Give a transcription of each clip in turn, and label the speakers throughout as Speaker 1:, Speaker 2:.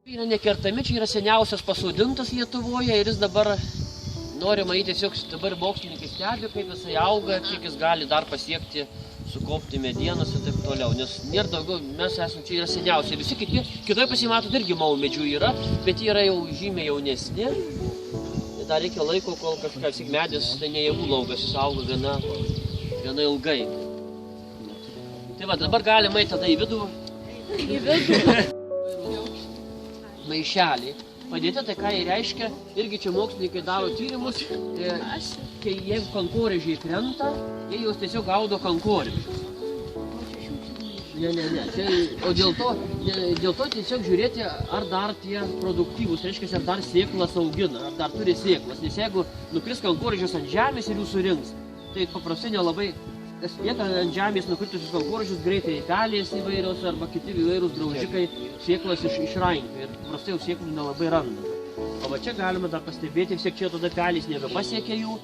Speaker 1: Yra nekertami, čia yra seniausias pasodintas Lietuvoje ir jis dabar norima tiesiog dabar mokslininkai stebi, kaip jisai auga, kiek jis gali dar pasiekti, sukaupti medienos ir taip toliau. Nes nėra daugiau, mes esame čia yra seniausiai. Visi kiti, kitoje pasimatot irgi maumedžių yra, bet jie yra jau žymiai jaunesni. Dar reikia laiko, kol kažkas medis, tai ne javų laukas, jis auga gana ilgai. Tai va, dabar galima eiti tada į vidų.
Speaker 2: Į vidų.
Speaker 1: Maišelį padėti, tai ką jie reiškia, irgi čia mokslininkai daro tyrimus, kai jeigu kankorėžiai krenta, jie juos tiesiog gaudo kankorėžius. Ne. O dėl to tiesiog žiūrėti, ar dar tie produktyvūs, reiškia, ar dar sėklas augina, ar dar turi sėklas. Nes jeigu nukris kankorėžius ant žemės ir jų surinks, tai paprastai nelabai, kas lieka ant žemės nukritusius kankorėžius, greitai pelės įvairios arba kiti įvairūs graužikai sėklas išrankioja ir paprastai jau sėklų nelabai randa. O va čia galima dar pastebėti, vis tiek čia tada pelės nebepasiekia jų,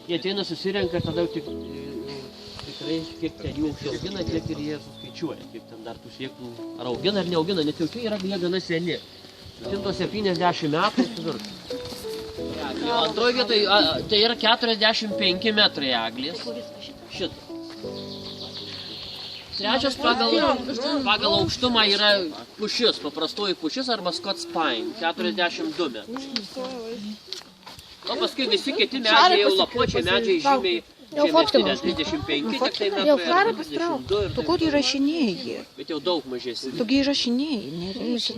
Speaker 1: jie ateina susirenka ir tada tikrai kiek ten jų augina, tiek ir jie suskaičiuoja, kiek ten dar tų sėklų ar augina ar neaugina, net jau čia yra jie gana seni. 170 metų suvirš. Antroje vietoje tai yra 45 metrai eglės. Šitą. Trečias pagal aukštumą yra pušis, paprastoji pušis arba Scots pine, 42 metrų. O paskui visi kiti medžiai, jau lapuočiai medžiai žymiai žemesni, 35, tik tai metrai ar 22.
Speaker 3: Tu kur įrašinėjai?
Speaker 1: Bet jau daug mažesni.
Speaker 3: Tu gi įrašinėjai, nereikia.